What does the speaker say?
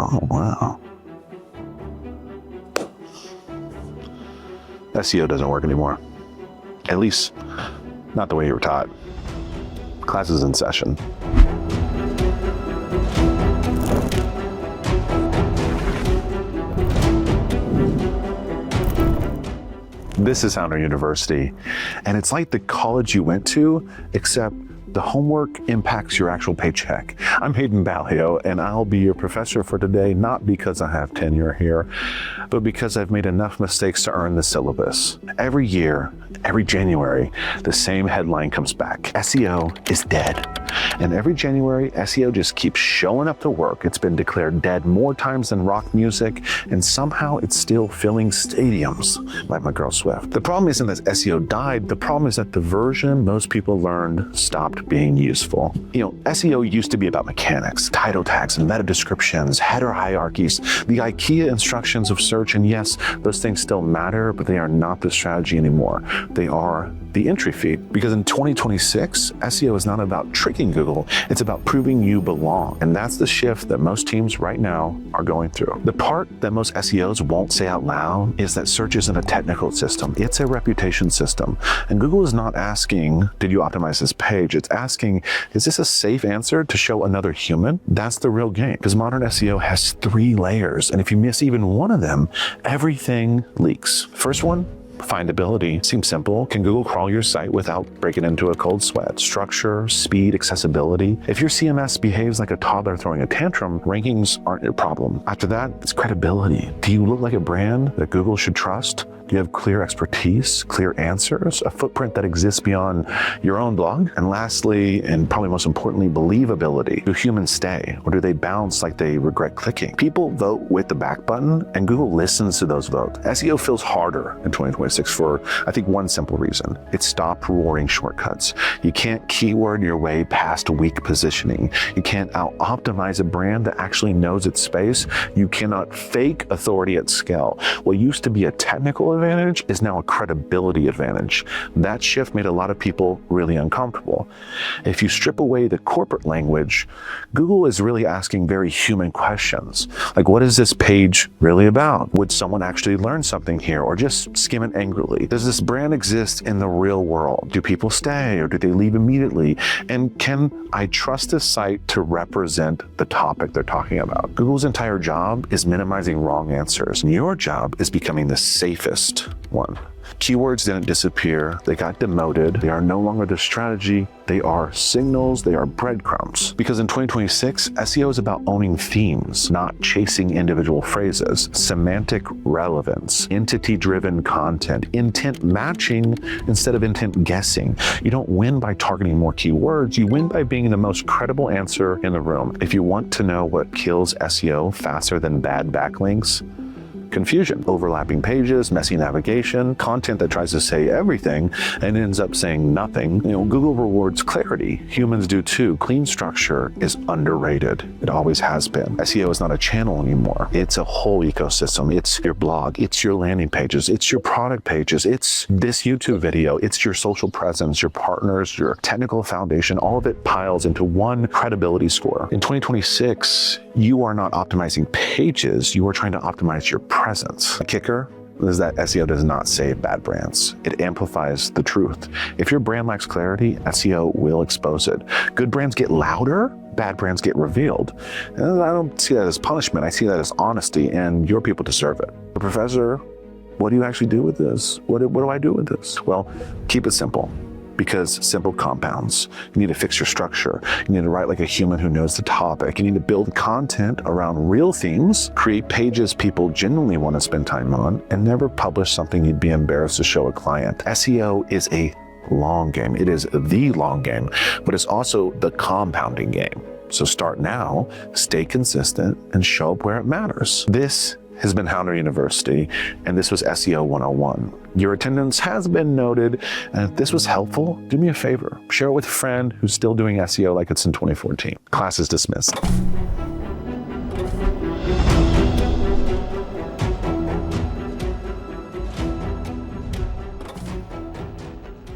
Oh, wow. SEO doesn't work anymore. At least, not the way you were taught. Class is in session. This is Hounder University, and it's like the college you went to, except the homework impacts your actual paycheck. I'm Hayden Ballio, and I'll be your professor for today, not because I have tenure here, but because I've made enough mistakes to earn the syllabus. Every year, every January, the same headline comes back: SEO is dead. And every January, SEO just keeps showing up to work. It's been declared dead more times than rock music, and somehow it's still filling stadiums, like my girl Swift. The problem isn't that SEO died. The problem is that the version most people learned stopped being useful. SEO used to be about mechanics, title tags, meta descriptions, header hierarchies, the IKEA instructions of search. And yes, those things still matter, but they are not the strategy anymore. They are the entry fee. Because in 2026, SEO is not about tricking Google, it's about proving you belong. And that's the shift that most teams right now are going through. The part that most SEOs won't say out loud is that search isn't a technical system, it's a reputation system. And Google is not asking, did you optimize this page? It's asking, is this a safe answer to show another human? That's the real game. Because modern SEO has 3 layers, and if you miss even one of them, everything leaks. First one, findability. Seems simple. Can Google crawl your site without breaking into a cold sweat? Structure, speed, accessibility. If your CMS behaves like a toddler throwing a tantrum, rankings aren't your problem. After that, it's credibility. Do you look like a brand that Google should trust? Do you have clear expertise, clear answers, a footprint that exists beyond your own blog? And lastly, and probably most importantly, believability. Do humans stay, or do they bounce like they regret clicking? People vote with the back button, and Google listens to those votes. SEO feels harder in 2026 for, I think, one simple reason. It stopped rewarding shortcuts. You can't keyword your way past weak positioning. You can't out-optimize a brand that actually knows its space. You cannot fake authority at scale. What used to be a technical advantage is now a credibility advantage. That shift made a lot of people really uncomfortable. If you strip away the corporate language, Google is really asking very human questions. Like, what is this page really about? Would someone actually learn something here, or just skim it angrily? Does this brand exist in the real world? Do people stay, or do they leave immediately? And can I trust this site to represent the topic they're talking about? Google's entire job is minimizing wrong answers. And your job is becoming the safest one. Keywords didn't disappear, they got demoted. They are no longer the strategy, they are signals, they are breadcrumbs. Because in 2026, SEO is about owning themes, not chasing individual phrases. Semantic relevance, entity-driven content, intent matching instead of intent guessing. You don't win by targeting more keywords, you win by being the most credible answer in the room. If you want to know what kills SEO faster than bad backlinks, confusion, overlapping pages, messy navigation, content that tries to say everything and ends up saying nothing. Google rewards clarity. Humans do too. Clean structure is underrated. It always has been. SEO is not a channel anymore. It's a whole ecosystem. It's your blog. It's your landing pages. It's your product pages. It's this YouTube video. It's your social presence, your partners, your technical foundation. All of it piles into one credibility score. In 2026, you are not optimizing pages. You are trying to optimize your presence. The kicker is that SEO does not save bad brands. It amplifies the truth. If your brand lacks clarity, SEO will expose it. Good brands get louder, bad brands get revealed. And I don't see that as punishment. I see that as honesty, and your people deserve it. But Professor, what do you actually do with this? What do I do with this? Well, keep it simple. Because simple compounds. You need to fix your structure. You need to write like a human who knows the topic. You need to build content around real themes, create pages people genuinely want to spend time on, and never publish something you'd be embarrassed to show a client. SEO is a long game. It is the long game, but it's also the compounding game. So start now, stay consistent, and show up where it matters. This has been Hounder University, and this was SEO 101. Your attendance has been noted, and if this was helpful, do me a favor. Share it with a friend who's still doing SEO like it's in 2014. Class is dismissed.